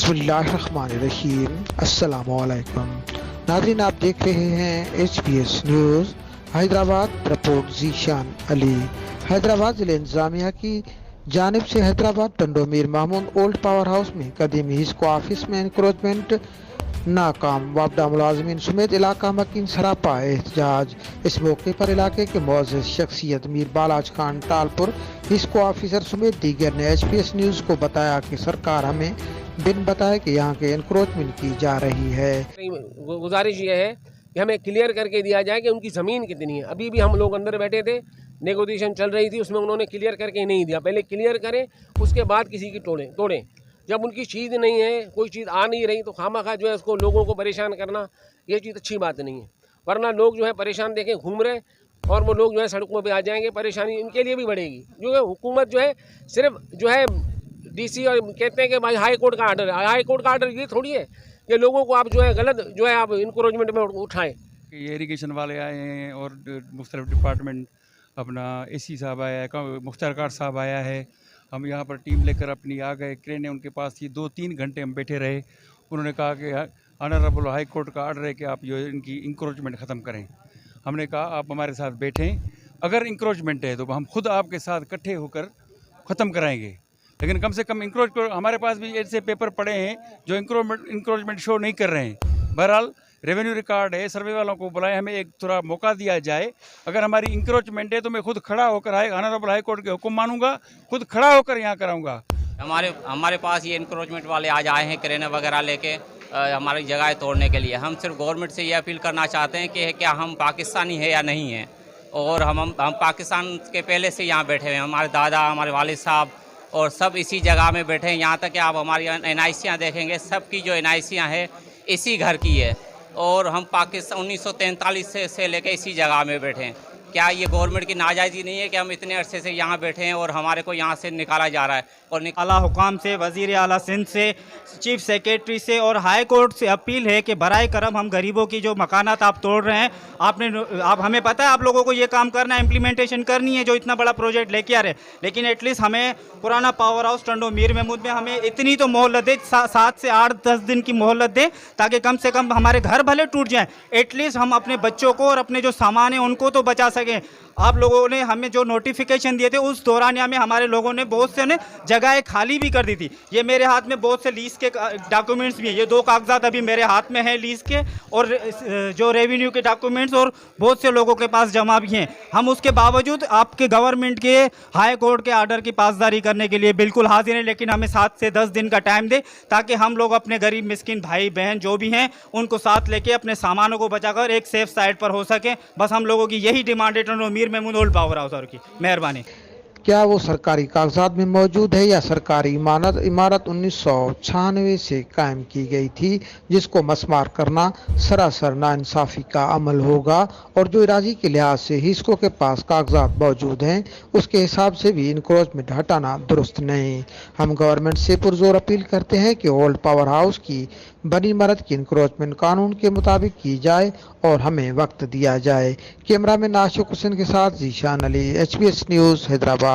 बिस्मिल्लाहिर्रहमानिर्रहीम। अस्सलामुअलैकुम नाज़रीन, आप देख रहे हैं HBS news Hyderabad. Report Zeeshan Ali. Hyderabad ज़िले इंतज़ामिया की जानिब से Hyderabad Tando Mir Mamun old power house में कदीमी हिस्को ऑफिस में इंक्रोचमेंट नाकाम, वापडा मुलाजमीन समेत इलाका मकीन सरापा एहतजाज। इस मौके पर इलाके के मुअज़्ज़ज़ शख्सियत मीर बालाज खान टालपुर हिस्को ऑफिसर समेत दीगर ने HBS न्यूज़ को बताया कि सरकार हमें बिन बताए कि यहाँ के इंक्रोचमेंट की जा रही है। गुजारिश ये है कि हमें क्लियर करके दिया जाए कि उनकी ज़मीन कितनी है। अभी भी हम लोग अंदर बैठे थे, नेगोशिएशन चल रही थी, उसमें उन्होंने क्लियर करके नहीं दिया। पहले क्लियर करें, उसके बाद किसी की तोड़ें। जब उनकी चीज़ नहीं है, कोई चीज़ आ नहीं रही, तो खामखा जो है उसको लोगों को परेशान करना, ये चीज़ अच्छी बात नहीं है। वरना लोग जो है परेशान देखें घूम रहे और वो लोग जो है सड़कों पे आ जाएंगे, परेशानी इनके लिए भी बढ़ेगी। जो है हुकूमत जो है सिर्फ जो है DC और कहते हैं कि भाई हाई कोर्ट का आर्डर है। हाई कोर्ट का आर्डर ये थोड़ी है कि लोगों को आप जो है गलत जो है आप इंक्रोचमेंट में उठाएं। ये इरिगेशन वाले आए हैं और मुख्तलिफ डिपार्टमेंट, अपना AC साहब आया है, मुख्तार कार साहब आया है। हम यहाँ पर टीम लेकर अपनी आ गए, क्रेनें उनके पास थी। 2-3 घंटे हम बैठे रहे। उन्होंने कहा कि ऑनरेबल हाई कोर्ट का आर्डर है कि आप जो इनकी इंक्रोचमेंट ख़त्म करें। हमने कहा आप हमारे साथ बैठें, अगर इंक्रोचमेंट है तो हम खुद आपके साथ इकट्ठे होकर ख़त्म कराएंगे, लेकिन कम से कम हमारे पास भी ऐसे पेपर पड़े हैं जो इंक्रोचमेंट शो नहीं कर रहे हैं। बहरहाल रेवेन्यू रिकॉर्ड है, सर्वे वालों को बुलाए, हमें एक थोड़ा मौका दिया जाए। अगर हमारी इंक्रोचमेंट है तो मैं खुद खड़ा होकर ऑनरेबल हाई कोर्ट के हुक्म मानूंगा, खुद खड़ा होकर यहाँ कराऊंगा। हमारे पास ये इंक्रोचमेंट वाले आज आए हैं क्रेन वगैरह लेके हमारी जगह तोड़ने के लिए। हम सिर्फ गवर्नमेंट से ये अपील करना चाहते हैं कि क्या हम पाकिस्तानी है या नहीं है, और हम पाकिस्तान के पहले से यहाँ बैठे हुए हैं। हमारे दादा, हमारे वालिद साहब और सब इसी जगह में बैठे हैं। यहाँ तक कि आप हमारी NICयाँ देखेंगे, सबकी जो NICयाँ हैं इसी घर की है, और हम पाकिस्तान 1943 से लेकर इसी जगह में बैठे हैं। क्या ये गवर्नमेंट की नाजायज़ी नहीं है कि हम इतने अरसे से यहाँ बैठे हैं और हमारे को यहाँ से निकाला जा रहा है? और आला हुकाम से, वज़ीर आला सिंध से, चीफ सेक्रेटरी से और हाई कोर्ट से अपील है कि बराए करम हम गरीबों की जो मकानात आप तोड़ रहे हैं, आप हमें पता है आप लोगों को ये काम करना है, इम्प्लीमेंटेशन करनी है जो इतना बड़ा प्रोजेक्ट लेके आ रहे हैं, लेकिन एटलीस्ट हमें पुराना पावर हाउस टंडो मीर महमूद में हमें इतनी तो मोहलत दें, 7 से 8-10 दिन की मोहलत दें, ताकि कम से कम हमारे घर भले टूट जाएँ, एटलीस्ट हम अपने बच्चों को और अपने जो सामान है उनको तो बचा सकें। आप लोगों ने हमें जो नोटिफिकेशन दिए थे उस दौरानिया में हमारे लोगों ने बहुत से ने जगहें खाली भी कर दी थी। ये मेरे हाथ में बहुत से लीज के डॉक्यूमेंट्स भी हैं, ये 2 कागजात अभी मेरे हाथ में हैं लीज के, और जो रेवेन्यू के डॉक्यूमेंट्स और बहुत से लोगों के पास जमा भी हैं। हम उसके बावजूद आपके गवर्नमेंट के हाई कोर्ट के आर्डर की पासदारी करने के लिए बिल्कुल हाजिर हैं, लेकिन हमें 7 से 10 दिन का टाइम दे, ताकि हम लोग अपने गरीब मिस्किन भाई बहन जो भी हैं उनको साथ लेके अपने सामानों को बचाकर एक सेफ साइड पर हो सके। बस हम लोगों की यही डिमांड है Mir Mahmood old power house की। मेहरबानी। क्या वो सरकारी कागजात में मौजूद है या सरकारी इमारत 1996 से कायम की गई थी, जिसको मस्मार करना सरासर नाइंसाफ़ी का अमल होगा, और जो इराजी के लिहाज से हिस्सों के पास कागजात मौजूद हैं उसके हिसाब से भी इंक्रोचमेंट हटाना दुरुस्त नहीं। हम गवर्नमेंट से पुरजोर अपील करते हैं कि ओल्ड पावर हाउस की बनी इमारत की इंक्रोचमेंट कानून के मुताबिक की जाए और हमें वक्त दिया जाए। कैमरा मैन आशिक हुसैन के साथ ज़ीशान अली, HBS न्यूज़ हैदराबाद।